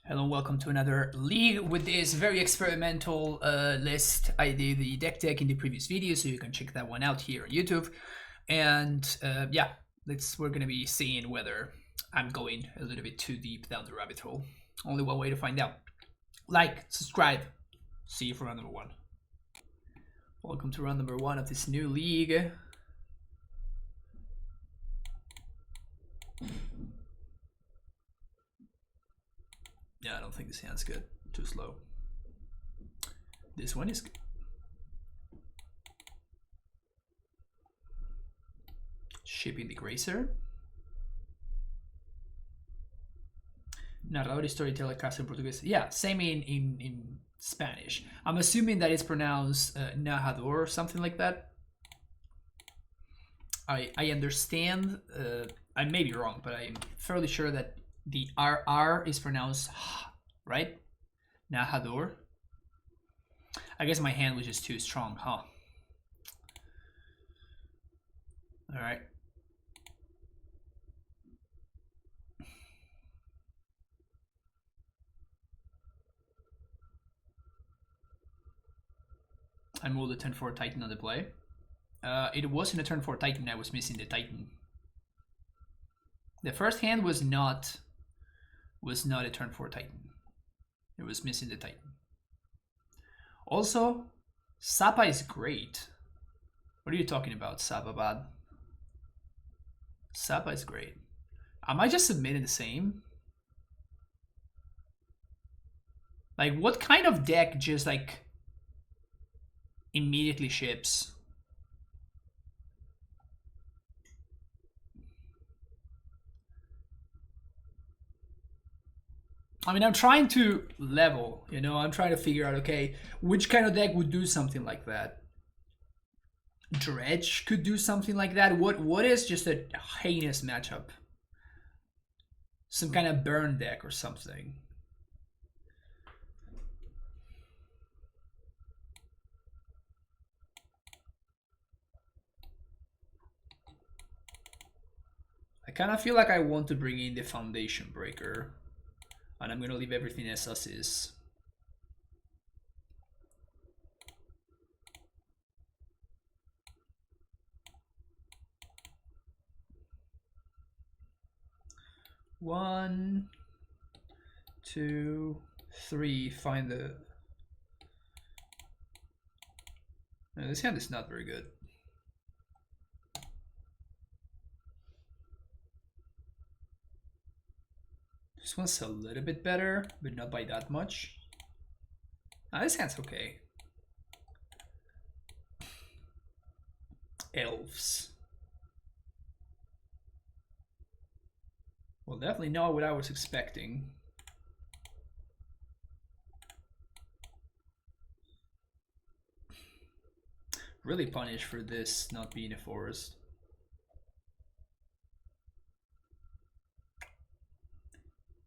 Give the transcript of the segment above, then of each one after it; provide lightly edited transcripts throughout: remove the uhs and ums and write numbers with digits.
Hello and welcome to another league with this very experimental list. I did the deck in the previous video, so you can check that one out here on YouTube. And yeah, we're gonna be seeing whether I'm going a little bit too deep down the rabbit hole. Only one way to find out. Like, subscribe. See you for round number one. Welcome to round number one of this new league. Yeah, I don't think this hand's good. Too slow. This one is good. Shipping the Gracer. Narrador, storyteller, caster in Portuguese. Yeah, same in Spanish. I'm assuming that it's pronounced narrador or something like that. I understand. I may be wrong, but I'm fairly sure that the RR is pronounced right? Narrador. I guess my hand was just too strong, huh? Alright. I moved the turn 4 Titan on the play. It wasn't a turn 4 Titan, I was missing the Titan. The first hand was not a turn 4 Titan. It was missing the Titan. Also, Sapa is great. What are you talking about, Sapa bad? Sapa is great. Am I just submitting the same? Like, what kind of deck just like immediately ships? I mean, I'm trying to level, you know, I'm trying to figure out, okay, which kind of deck would do something like that? Dredge could do something like that. What is just a heinous matchup? Some kind of burn deck or something. I kind of feel like I want to bring in the Foundation Breaker. And I'm gonna leave everything as is. One, two, three. Find the. No, this hand is not very good. This one's a little bit better, but not by that much. This hand's okay. Elves. Well, definitely not what I was expecting. Really punished for this not being a forest.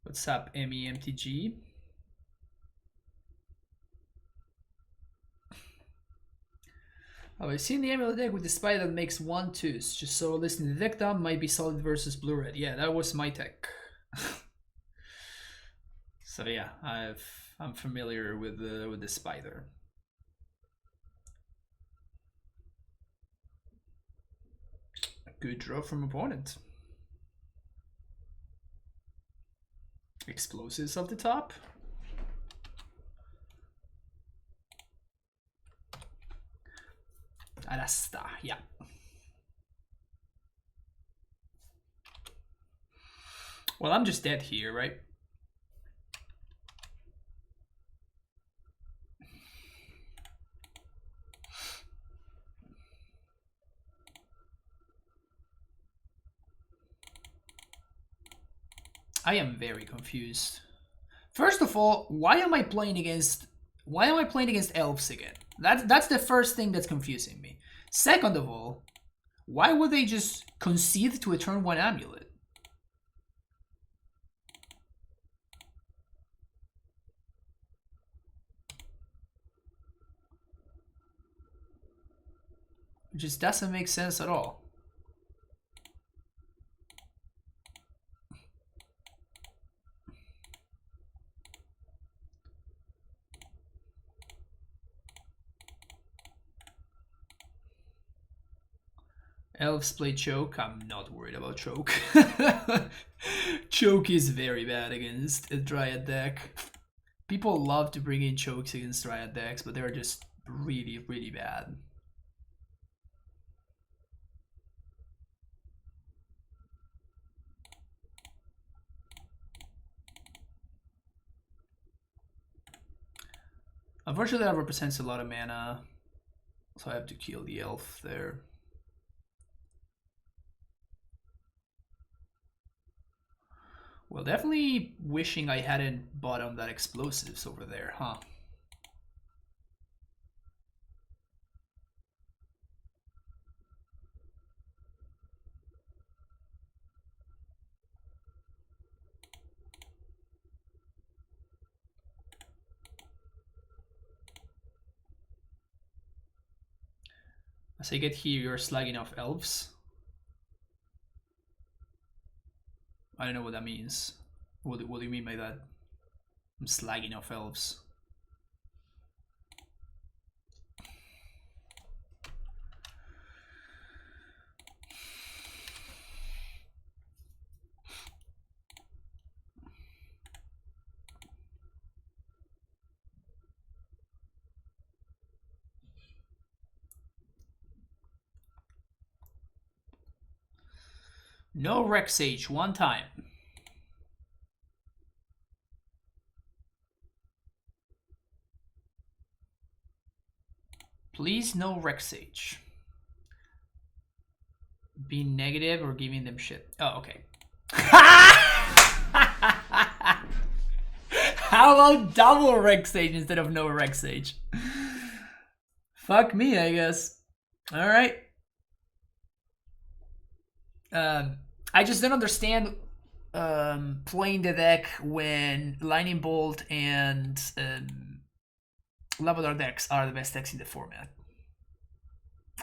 What's up, MEMTG? Oh, I've seen the AmuLIT deck with the spider that makes 1/2s. Just so listening to the deck down might be solid versus blue-red. Yeah, that was my tech. So yeah, I'm familiar with the spider. Good draw from opponent. Explosives off the top. Arasta, yeah. Well, I'm just dead here, right? I am very confused. First of all, why am I playing against Elves again? That's the first thing that's confusing me. Second of all, why would they just concede to a turn 1 AmuLIT? It just doesn't make sense at all. Elves play Choke. I'm not worried about Choke. Choke is very bad against a Dryad deck. People love to bring in Chokes against Dryad decks, but they're just really, really bad. Unfortunately, that represents a lot of mana, so I have to kill the elf there. Well, definitely wishing I hadn't bottomed that explosives over there, huh? As I get here, you're slagging off elves. I don't know what that means. What do you mean by that? I'm slagging off elves. No Rex Sage, one time. Please, no Rex Sage. Be negative or giving them shit. Oh, okay. How about double Rex Sage instead of no Rex Sage? Fuck me, I guess. Alright. I just don't understand playing the deck when Lightning Bolt and Lavadar decks are the best decks in the format.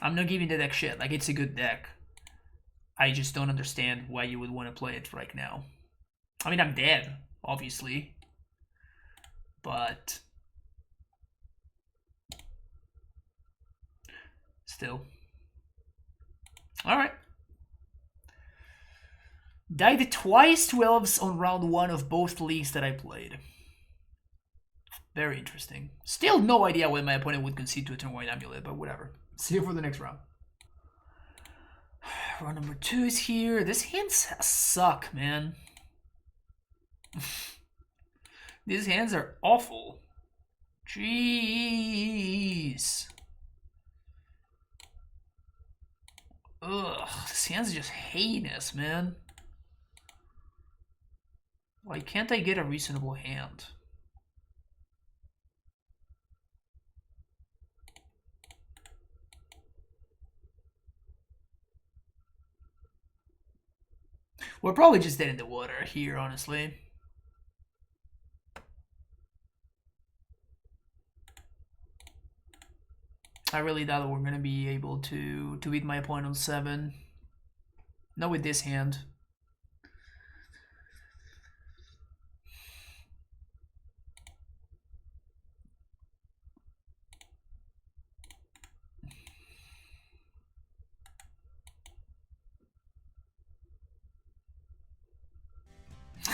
I'm not giving the deck shit. Like, it's a good deck. I just don't understand why you would want to play it right now. I mean, I'm dead, obviously. But still. Alright. Died twice to Elves on round 1 of both leagues that I played. Very interesting. Still no idea when my opponent would concede to a turn 1 AmuLIT, but whatever. See you for the next round. Round number 2 is here. These hands suck, man. These hands are awful. Jeez. Ugh, this hand's just heinous, man. Why can't I get a reasonable hand? We're probably just dead in the water here, honestly. I really doubt we're gonna be able to beat my opponent on 7. Not with this hand.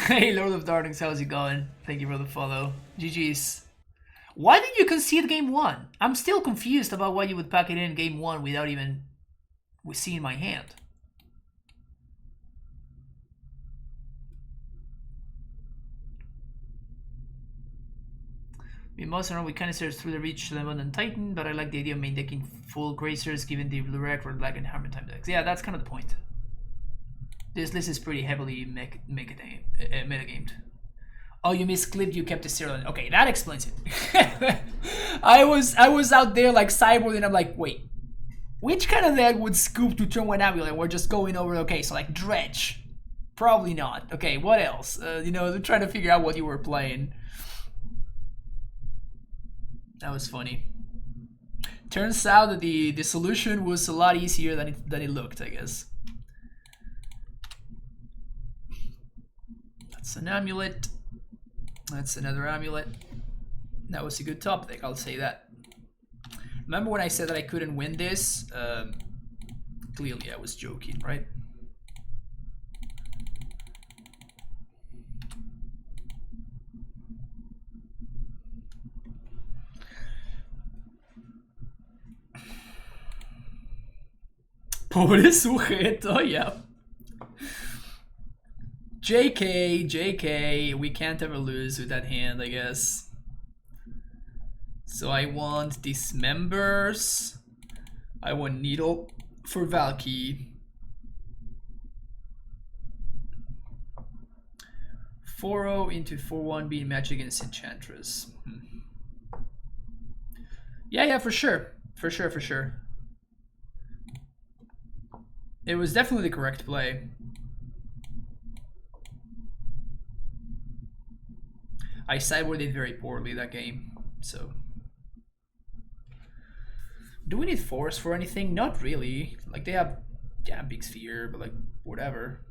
Hey, Lord of Darkness, how's it going? Thank you for the follow. GG's. Why did you concede game 1? I'm still confused about why you would pack it in game 1 without even seeing my hand. We must run with canisters through the reach, lemon, and titan, but I like the idea of main decking full gracers given the Lurrus, red, black, and hammer time decks. Yeah, that's kind of the point. This list is pretty heavily metagamed. Oh, you misclipped, you kept a 0. Okay, that explains it. I was out there like cyborg and I'm like, wait, which kind of deck would scoop to turn 1 AmuLIT? We're just going over, okay, so like Dredge. Probably not. Okay, what else? You know, trying to figure out what you were playing. That was funny. Turns out that the solution was a lot easier than it looked, I guess. That's an AmuLIT. That's another AmuLIT. That was a good top deck, I'll say that. Remember when I said that I couldn't win this? Because clearly I was joking, right? Pobre sujeto, yeah. JK, we can't ever lose with that hand, I guess. So I want Dismembers. I want Needle for Valky. 4-0 into 4-1 being match against Enchantress. Yeah, for sure. For sure. It was definitely the correct play. I sideboarded very poorly that game, so. Do we need Force for anything? Not really. Like, they have, yeah, Big Sphere, but like, whatever.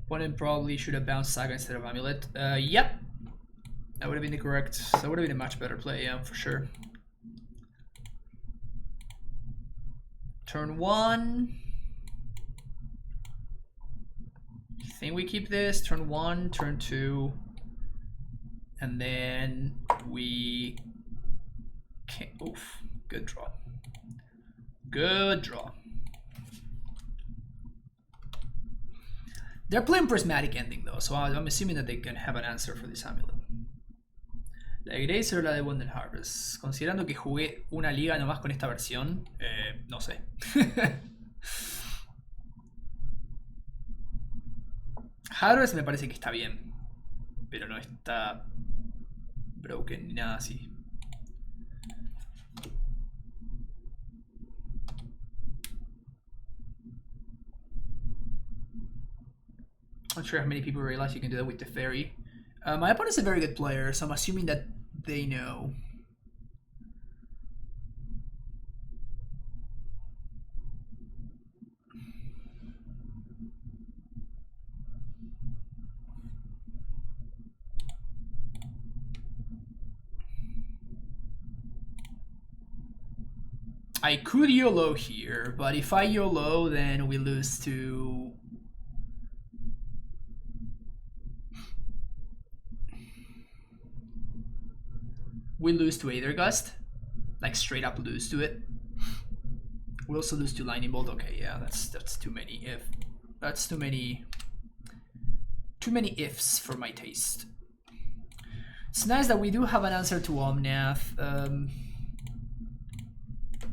Opponent probably should have bounced Saga instead of AmuLIT. Yep. That would have been the correct, that would have been a much better play, yeah, for sure. Turn 1. I think we keep this. Turn 1, turn 2. And then we can, oof, good draw. Good draw. They're playing Prismatic Ending though, so I'm assuming that they can have an answer for this AmuLIT. La de Grazer o la de Wonder Harvest. Considerando que jugué una liga nomás con esta versión, no sé. Harvest me parece que está bien, pero no está broken ni nada así. I'm not sure how many people realize you can do that with the fairy. My opponent's a very good player, so I'm assuming that they know. I could YOLO here, but if I YOLO, then we lose to... We lose to Aether Gust. Like, straight up lose to it. We also lose to Lightning Bolt. Okay, yeah, that's too many if. That's too many ifs for my taste. It's nice that we do have an answer to Omnath.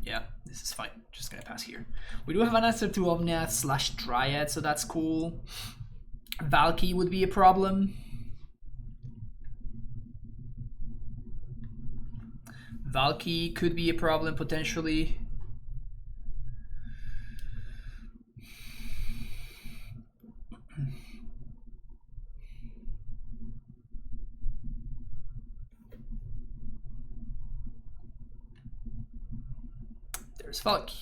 Yeah, this is fine. Just gonna pass here. We do have an answer to Omnath / Dryad, so that's cool. Valky would be a problem. Valky could be a problem potentially. There's Valky.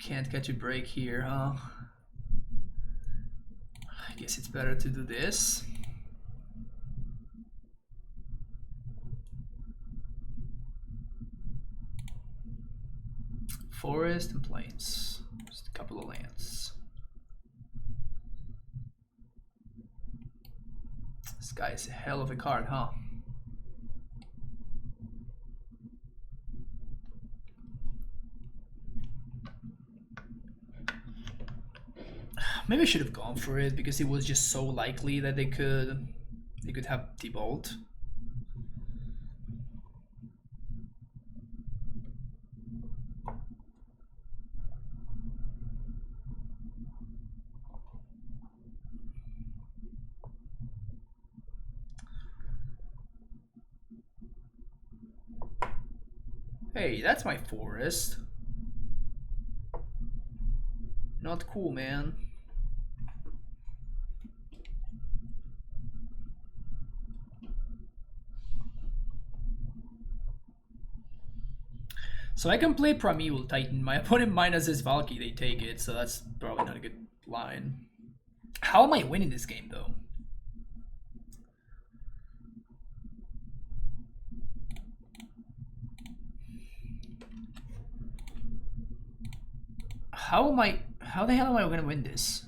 Can't catch a break here, huh? I guess it's better to do this. Forest and plains. Just a couple of lands. This guy is a hell of a card, huh? Maybe I should have gone for it because it was just so likely that they could have Debolt. Hey, that's my forest. Not cool, man. So I can play Primeval Titan. My opponent minus his Valky, they take it, so that's probably not a good line. How am I winning this game, though? How the hell am I gonna win this?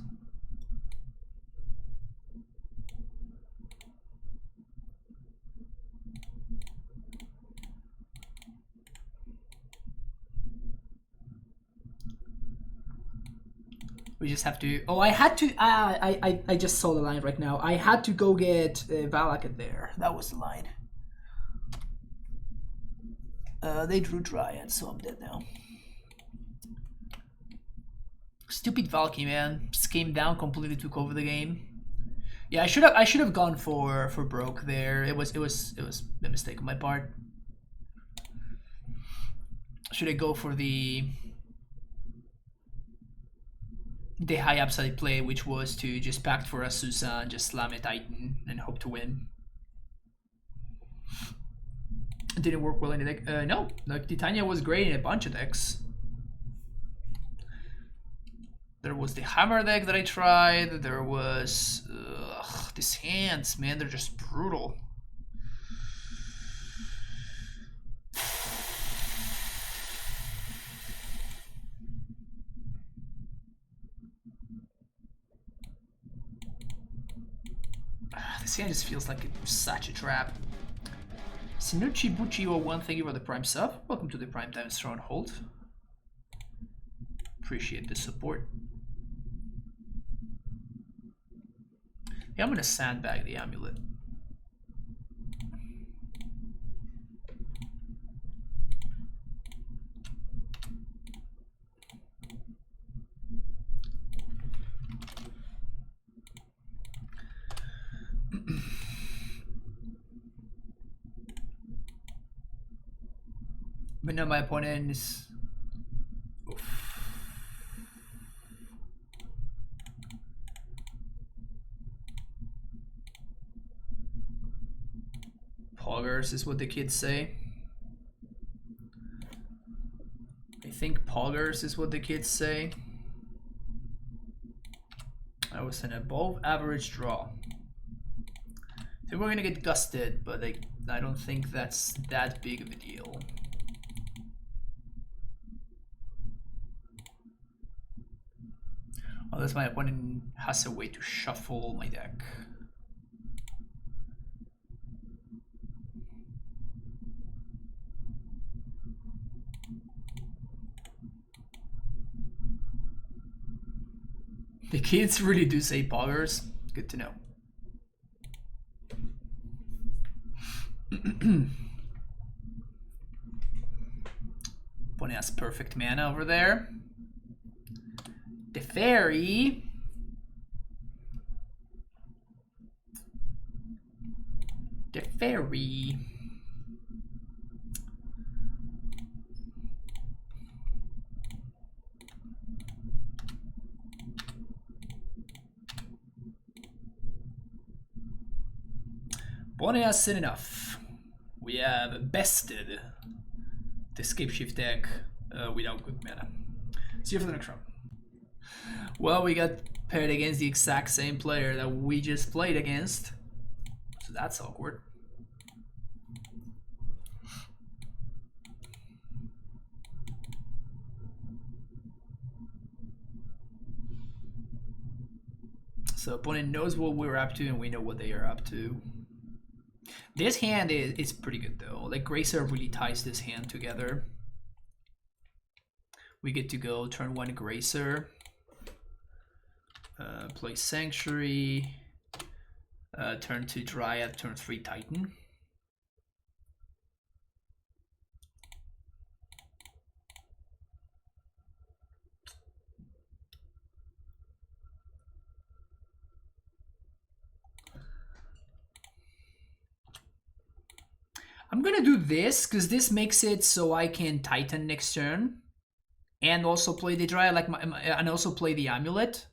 We just have to. Oh, I had to. I just saw the line right now. I had to go get Valakat there. That was the line. They drew Dryad, so I'm dead now. Stupid Valky, man. Just came down, completely took over the game. Yeah, I should have gone for broke there. It was a mistake on my part. Should I go for the high upside play, which was to just pact for Asusa and just slam a Titan and hope to win? It didn't work well in the deck. No, like Titania was great in a bunch of decks. There was the Hammer deck that I tried. There was these hands, man. They're just brutal. This hand just feels like it's such a trap. Sinucci Bucci01, thank you for the Prime sub. Welcome to the Primetime Stronghold. Appreciate the support. Yeah, I'm gonna sandbag the AmuLIT. But now my opponent is... Oof. Poggers is what the kids say. I think poggers is what the kids say. I was an above average draw. I think we're gonna get gusted, but I don't think that's that big of a deal. Unless my opponent has a way to shuffle my deck. The kids really do say poggers. Good to know. Opponent has perfect mana over there. The fairy. The fairy. Bonnie has seen enough. We have bested the Scapeshift deck without good mana. See you for the next round. Well, we got paired against the exact same player that we just played against. So that's awkward. So opponent knows what we're up to and we know what they are up to. This hand is pretty good though. Like Gracer really ties this hand together. We get to go turn 1 Gracer. Play Sanctuary. Turn 2 Dryad, turn 3 Titan. I'm gonna do this because this makes it so I can Titan next turn, and also play the Dry and also play the AmuLIT.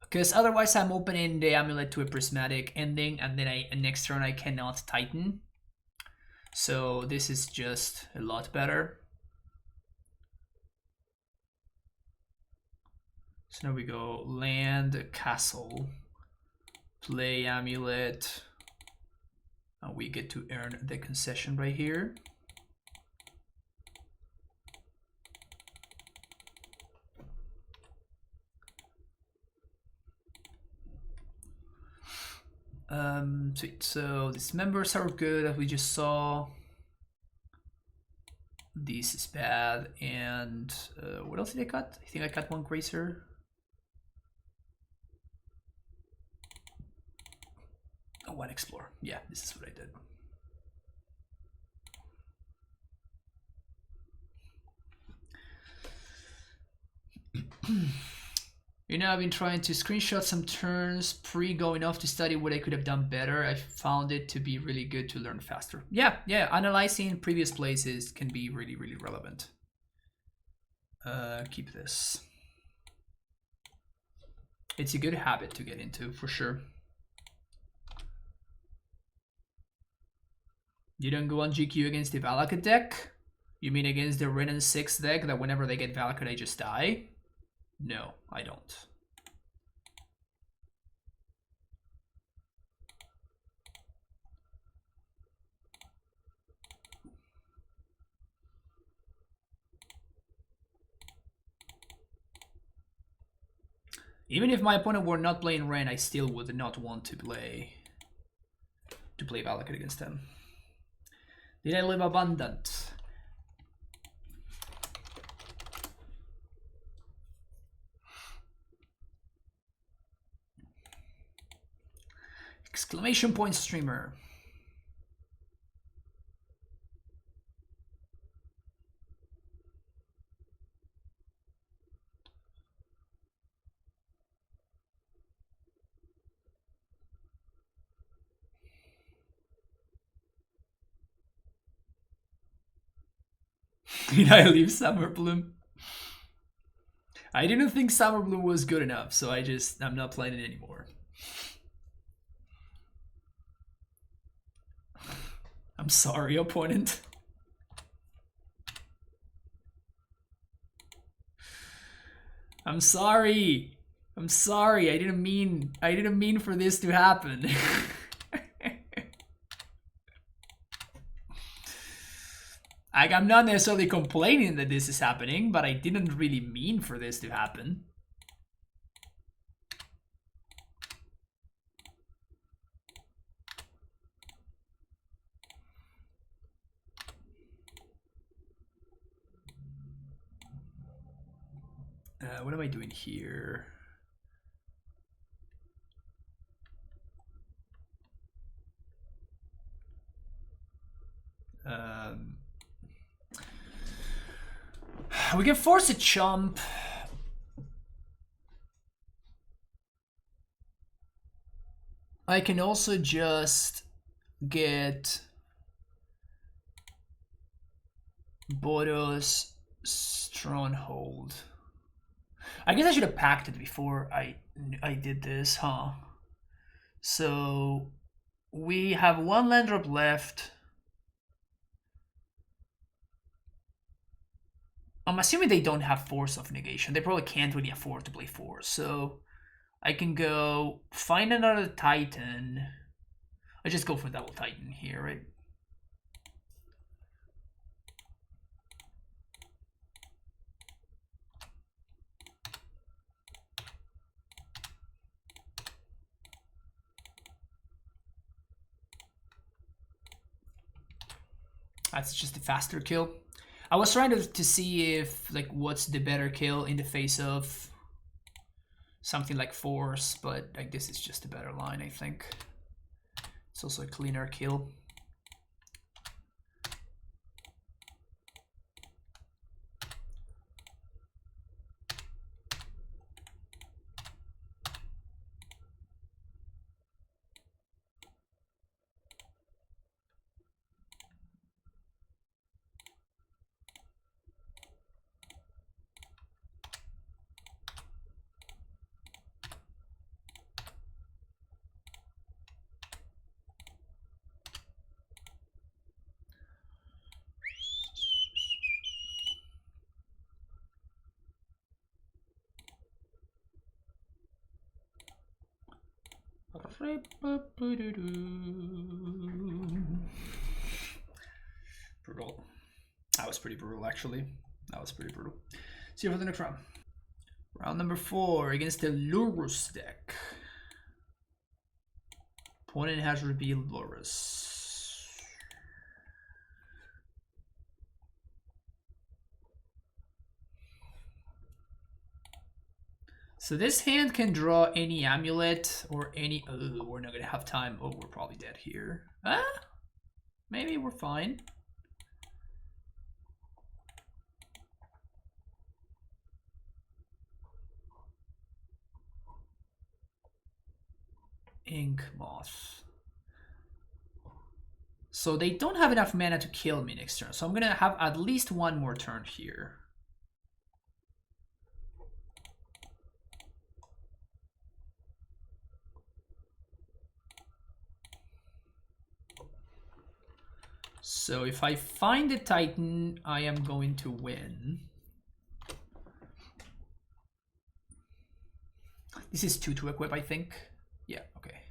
Because otherwise I'm opening the AmuLIT to a prismatic ending, and then next turn I cannot Titan. So this is just a lot better. So now we go land, castle, play AmuLIT, and we get to earn the concession right here. Sweet. So these members are good, as we just saw. This is bad. And what else did I cut? I think I cut one Grazer. Oh, one Explorer. Yeah, this is what I did. You know, I've been trying to screenshot some turns pre-going off to study what I could have done better. I found it to be really good to learn faster. Yeah, analyzing previous plays can be really, really relevant. Keep this. It's a good habit to get into, for sure. You don't go on GQ against the Valakut deck? You mean against the Renin 6 deck that whenever they get Valakut I just die? No, I don't. Even if my opponent were not playing Ren, I still would not want to play Valakut against them. Did I live abundant? Exclamation point streamer. Did I leave Summer Bloom? I didn't think Summer Bloom was good enough, so I'm not playing it anymore. I'm sorry, opponent. I'm sorry. I'm sorry. I didn't mean for this to happen. I'm not necessarily complaining that this is happening, but I didn't really mean for this to happen. What am I doing here? We can force a chump. I can also just get Bodo's Stronghold. I guess I should have packed it before I did this, huh? So we have one land drop left. I'm assuming they don't have Force of Negation. They probably can't really afford to play Force. So I can go find another Titan. I just go for double Titan here, right? That's just a faster kill. I was trying to see if like what's the better kill in the face of something like Force, but like this is just a better line, I think. It's also a cleaner kill. Brutal. That was pretty brutal, actually. That was pretty brutal. See you for the next round. Round number 4 against the Lurrus deck. Opponent has revealed Lurrus. So this hand can draw any AmuLIT or any... Oh, we're not gonna have time. Oh, we're probably dead here. Ah, maybe we're fine. Ink Moth. So they don't have enough mana to kill me next turn. So I'm gonna have at least one more turn here. So if I find the Titan, I am going to win. This is 2 to equip, I think. Yeah, okay.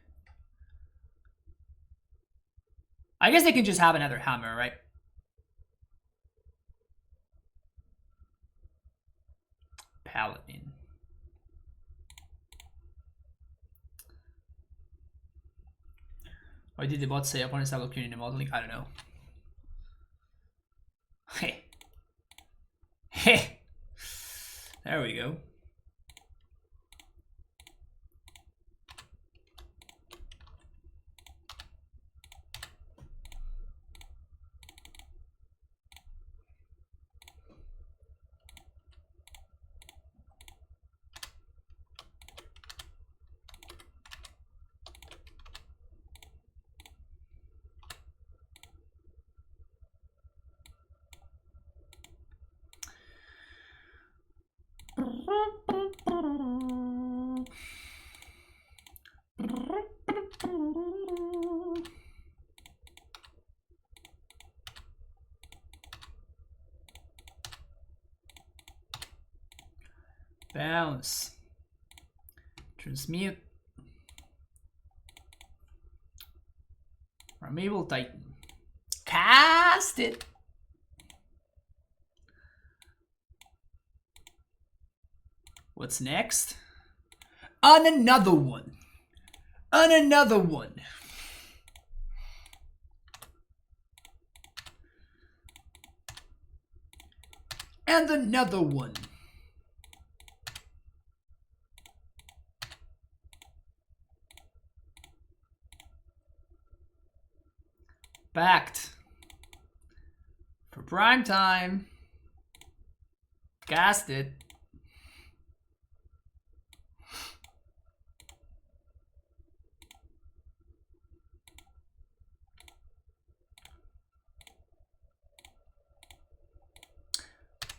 I guess they can just have another hammer, right? Paladin. Why did the bot say opponents have located in the modeling? I don't know. Hey. Hey. There we go. Bounce. Transmute. Primeval Titan. Cast it. What's next? On another one. On another one. And another one. Backed. For prime time. Cast it.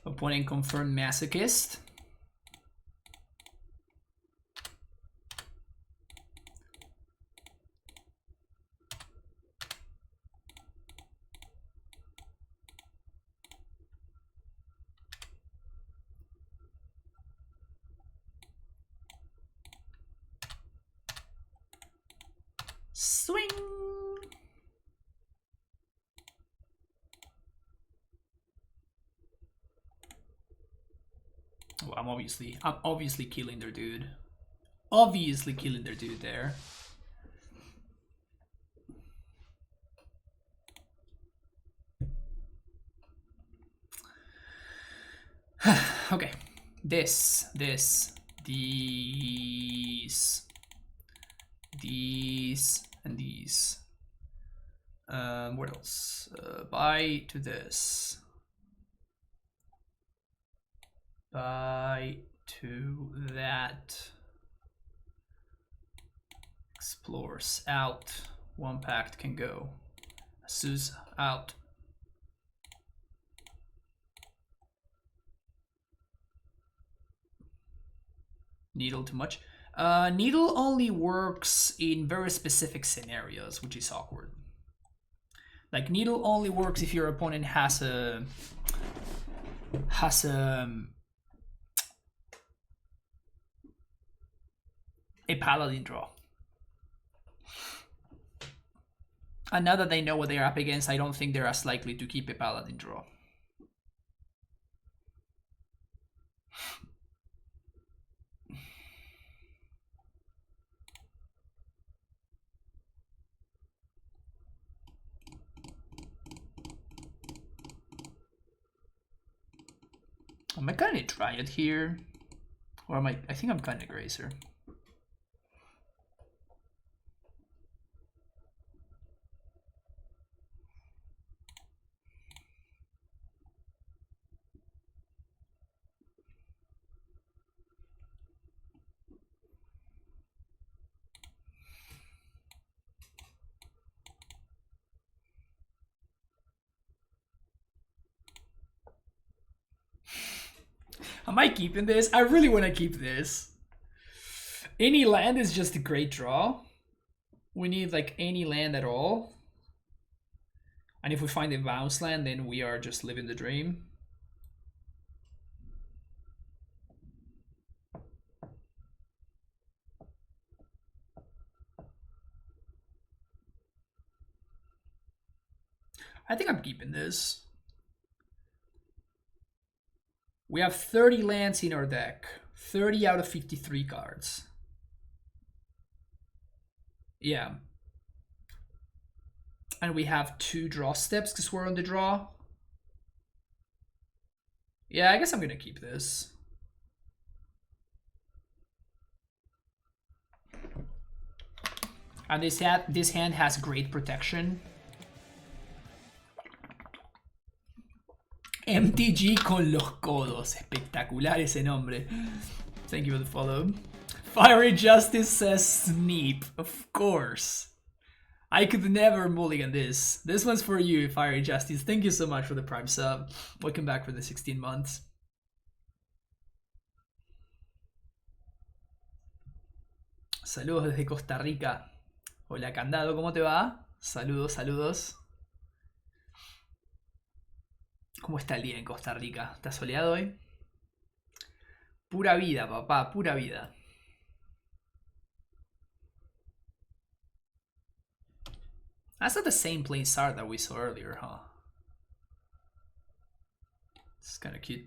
Opponent confirmed Masochist. Swing. Oh, I'm obviously killing their dude. Obviously killing their dude there. Okay. These, and these. What else? Buy to this. Buy to that. Explores out. One pact can go. Asus out. Needle too much. Needle only works in very specific scenarios, which is awkward. Like needle only works if your opponent has a paladin draw. And now that they know what they're up against, I don't think they're as likely to keep a Paladin draw. Am I kind of Dryad here? Or am I think I'm kind of Grazer. Am I keeping this? I really want to keep this. Any land is just a great draw. We need like any land at all. And if we find a bounce land, then we are just living the dream. I think I'm keeping this. We have 30 lands in our deck. 30 out of 53 cards. Yeah. And we have 2 draw steps because we're on the draw. Yeah, I guess I'm gonna keep this. And this hand has great protection. MTG con los codos. Espectacular ese nombre. Thank you for the follow. Fiery Justice says Sneep. Of course. I could never mulligan this. This one's for you, Fiery Justice. Thank you so much for the Prime sub. Welcome back for the 16 months. Saludos desde Costa Rica. Hola, Candado, ¿cómo te va? Saludos, saludos. ¿Cómo está el día en Costa Rica? ¿Está soleado hoy? Pura vida, papá, pura vida. That's not the same plain start that we saw earlier, huh? It's kind of cute.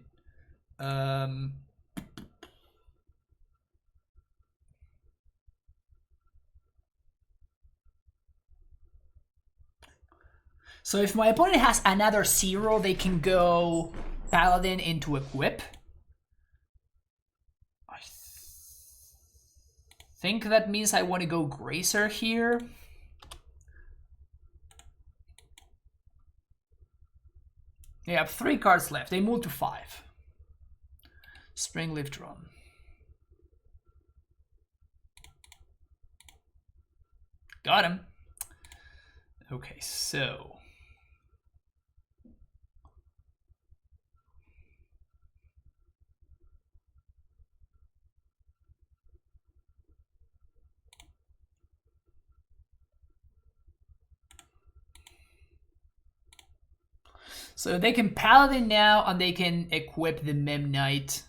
So if my opponent has another 0, they can go Paladin into Equip. I think that means I want to go Grazer here. They have 3 cards left. They move to 5. Springleaf Drum. Got him. Okay, so... So they can Paladin now, and they can equip the Mem Knight.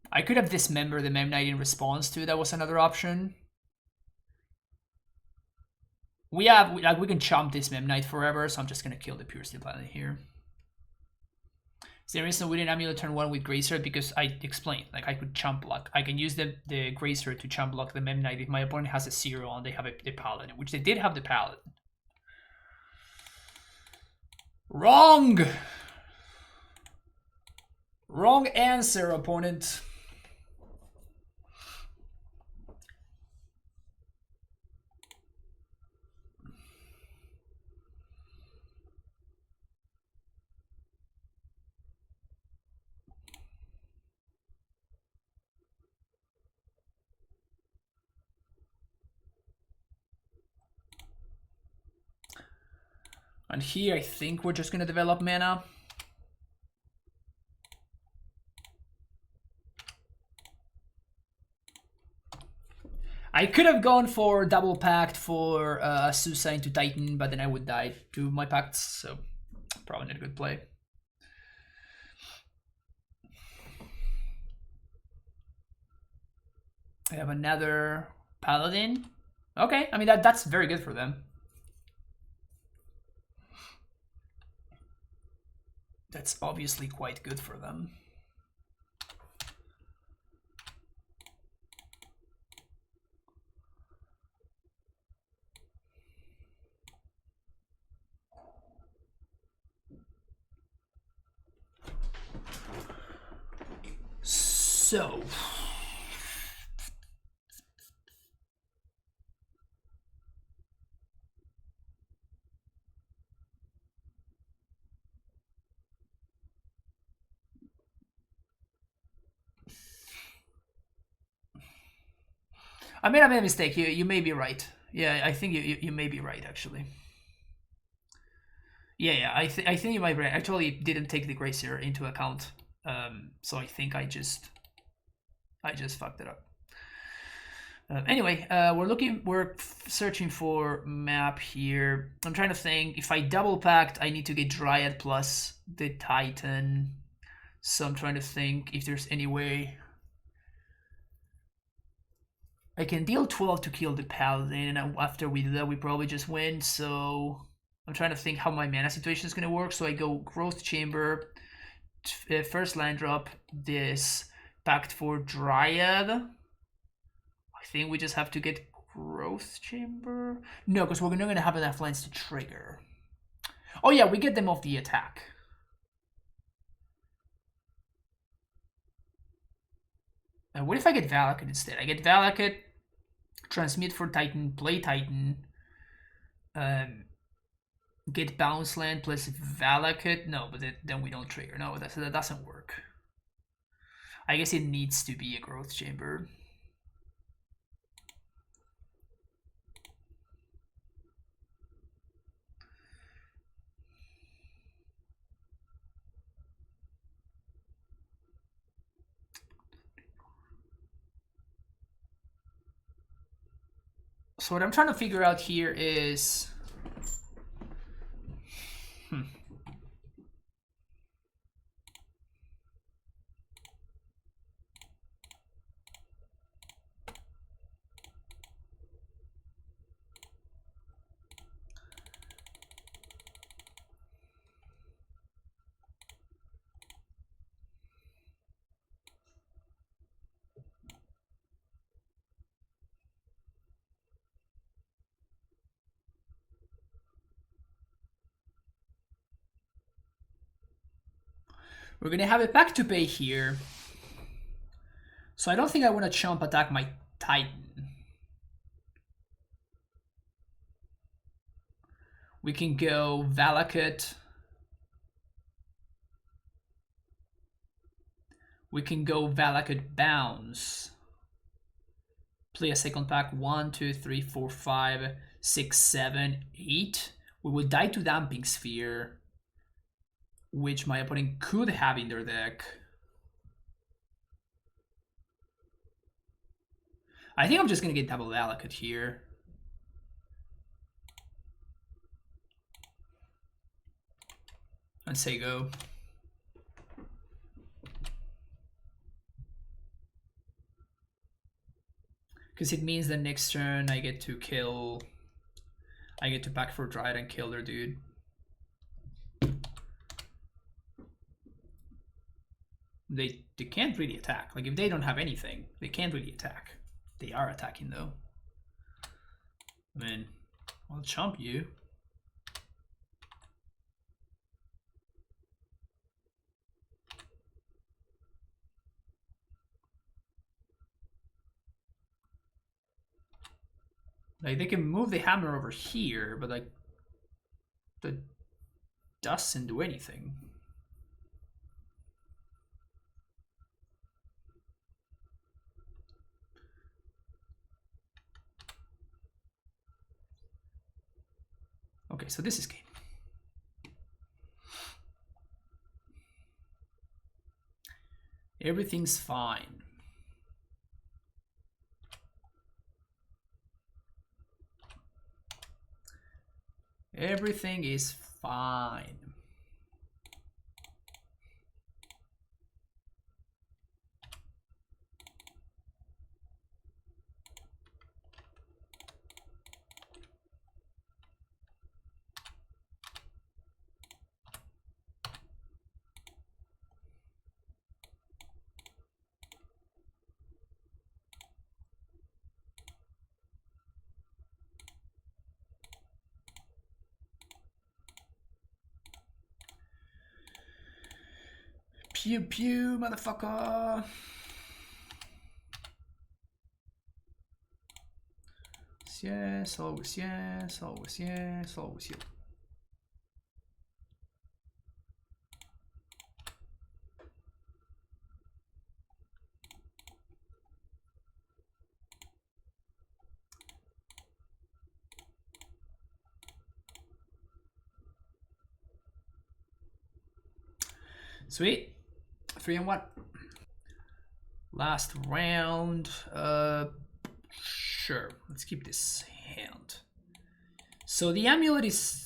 I could have dismembered the Mem Knight in response to. That was another option. We can chomp this Mem Knight forever, so I'm just gonna kill the Pure Steel Paladin here. Is the reason we didn't AmuLIT turn 1 with Grazer? Because I explained, like I could chump block. I can use the Grazer to chump block the Mem Knight if my opponent has a 0 and they have the Paladin, which they did have the Paladin. Wrong! Wrong answer, opponent. And here, I think we're just going to develop mana. I could have gone for double pact for Susa into Titan, but then I would die to my pacts, so probably not a good play. They have another paladin. Okay, I mean that's very good for them. That's obviously quite good for them. So I made a mistake. You may be right. Yeah, I think you may be right actually. Yeah. I think you might be right. I actually didn't take the Gracier into account, so I think I just fucked it up. Anyway, we're searching for map here. I'm trying to think. If I double packed, I need to get Dryad plus the Titan. So I'm trying to think if there's any way I can deal 12 to kill the Paladin, and after we do that, we probably just win. So I'm trying to think how my mana situation is gonna work. So I go Growth Chamber, first land drop, this packed for Dryad. I think we just have to get Growth Chamber. No, because we're not gonna have enough lands to trigger. Oh yeah, we get them off the attack. And what if I get Valakut instead? I get Valakut, transmute for Titan, play Titan, get bounce land plus Valakut. No, but then we don't trigger. No, that doesn't work. I guess it needs to be a Growth Chamber. So what I'm trying to figure out here is... We're gonna have a pack to pay here. So I don't think I want to chump attack my Titan. We can go Valakut. We can go Valakut Bounce. Play a second pack. 1, 2, 3, 4, 5, 6, 7, 8. We would die to Damping Sphere, which my opponent could have in their deck. I think I'm just gonna get double Valakut here. And say go. Because it means the next turn I get to kill... I get to back for Dryad and kill their dude. They can't really attack. Like, if they don't have anything, they can't really attack. They are attacking, though. I mean, I'll chomp you. Like, they can move the hammer over here, but, like, that doesn't do anything. Okay, so this is game. Everything's fine. Everything is fine. Pew pew, motherfucker. Yes, always yes, always yes, always you. Sweet. 3-1. Last round. Sure. Let's keep this hand. So the amulet is.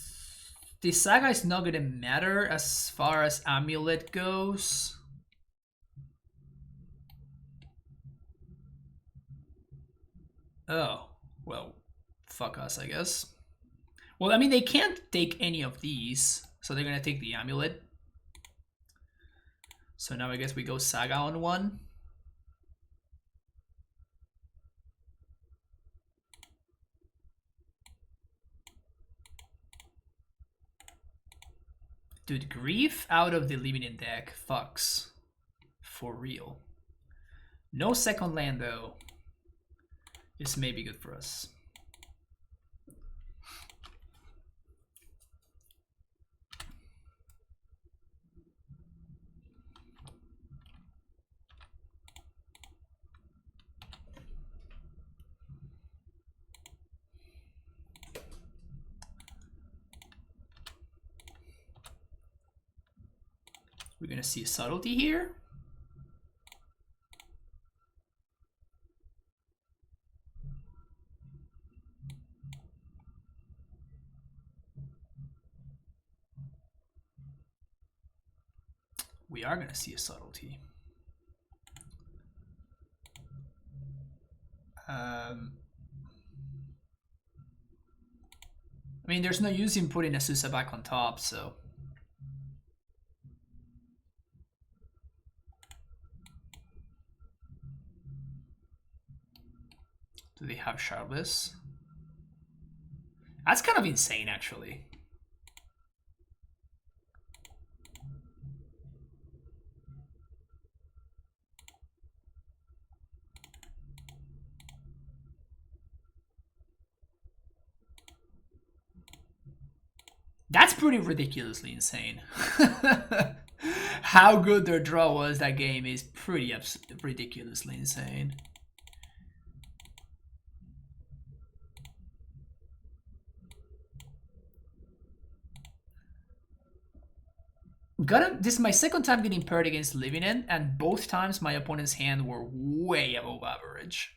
The saga is not gonna matter as far as amulet goes. Oh, well, fuck us, I guess. Well, I mean, they can't take any of these, so they're gonna take the amulet. So now I guess we go saga on one. Dude, grief out of the living in deck fucks. For real. No second land though. This may be good for us. We're gonna see a subtlety here. We are gonna see a subtlety. I mean, there's no use in putting Azusa back on top, so. Do they have Sharpless? That's kind of insane, actually. That's pretty ridiculously insane. How good their draw was that game is pretty ridiculously insane. This is my second time getting paired against Living In, and both times my opponent's hand were way above average.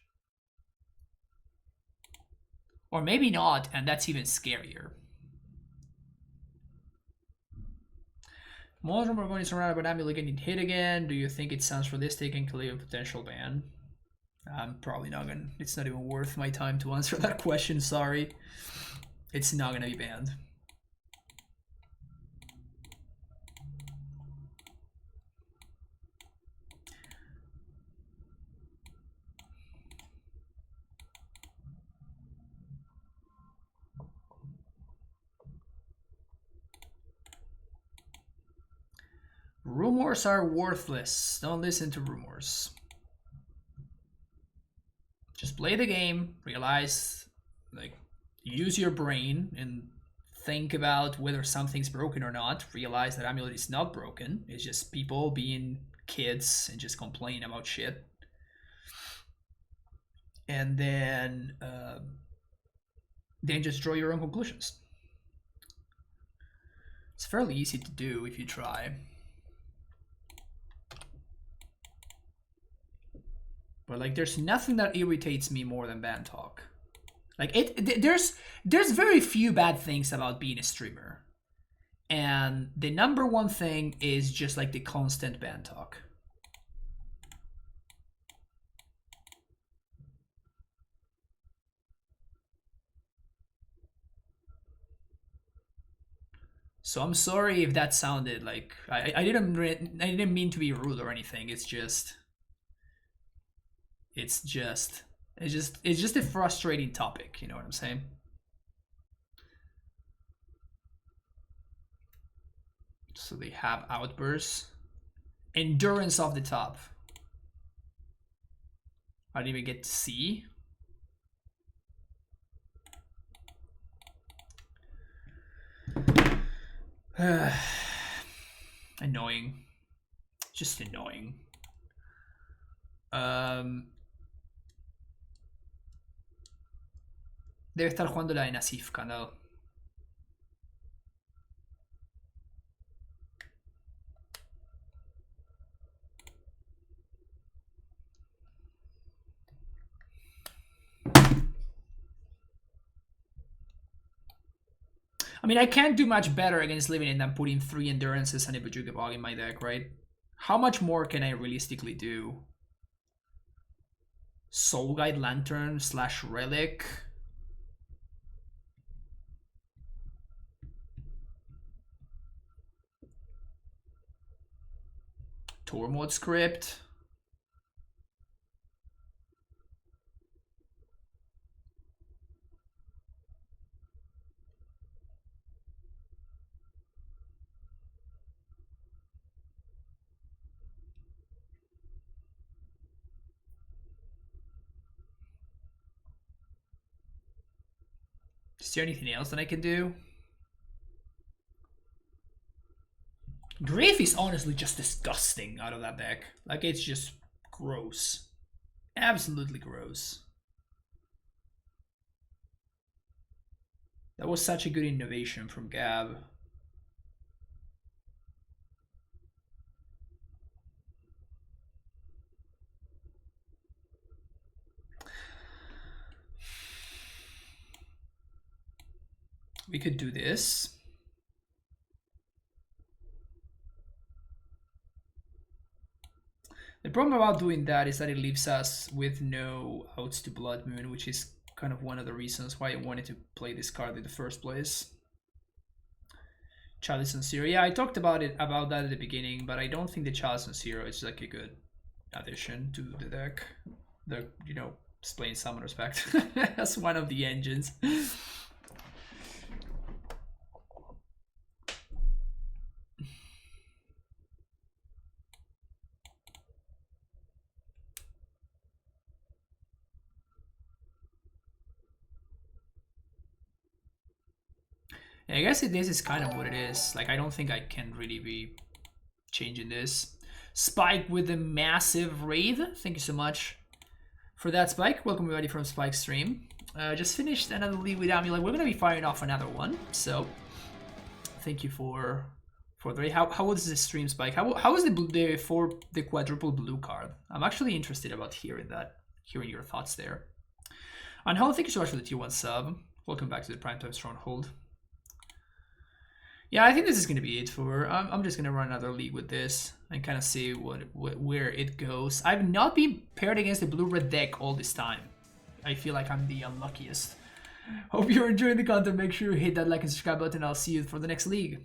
Or maybe not, and that's even scarier. Most of them are going to surround but AmuLIT getting hit again. Do you think it sounds for this taking clear a potential ban? I'm probably not gonna. It's not even worth my time to answer that question. Sorry, it's not gonna be banned. Rumors are worthless. Don't listen to rumors. Just play the game, realize, like, use your brain and think about whether something's broken or not. Realize that AmuLIT is not broken. It's just people being kids and just complaining about shit. And then just draw your own conclusions. It's fairly easy to do if you try. But like, there's nothing that irritates me more than ban talk. Like there's very few bad things about being a streamer, and the number one thing is just like the constant ban talk. So I'm sorry if that sounded like I didn't mean to be rude or anything. It's just a frustrating topic. You know what I'm saying? So they have outbursts. Endurance off the top. I didn't even get to see. Annoying. Just annoying. Debe estar jugando la de Nasifka, ¿no? I mean, I can't do much better against Living than putting 3 Endurances and a Bajuka Bog in my deck, right? How much more can I realistically do? Soul Guide Lantern / Relic. Tormod Script. Is there anything else that I can do? Grave is honestly just disgusting out of that deck. Like, it's just gross. Absolutely gross. That was such a good innovation from Gab. We could do this. The problem about doing that is that it leaves us with no outs to Blood Moon, which is kind of one of the reasons why I wanted to play this card in the first place. Chalice and Zero. Yeah, I talked about that at the beginning, but I don't think the Chalice and Zero is like a good addition to the deck. The, you know, display in some respect. That's one of the engines. I guess this is kind of what it is. Like, I don't think I can really be changing this. Spike with a massive raid. Thank you so much for that, Spike. Welcome everybody from Spike's stream. Just finished another league with AmuLIT. We're going to be firing off another one. So, thank you for the raid. How was this stream, Spike? How was the quadruple blue card? I'm actually interested about hearing your thoughts there. And how thank you so much for the tier 1 sub. Welcome back to the Primetime Stronghold. Yeah, I think this is going to be it for. I'm just going to run another league with this and kind of see where it goes. I've not been paired against the blue-red deck all this time. I feel like I'm the unluckiest. Hope you're enjoying the content. Make sure you hit that like and subscribe button. I'll see you for the next league.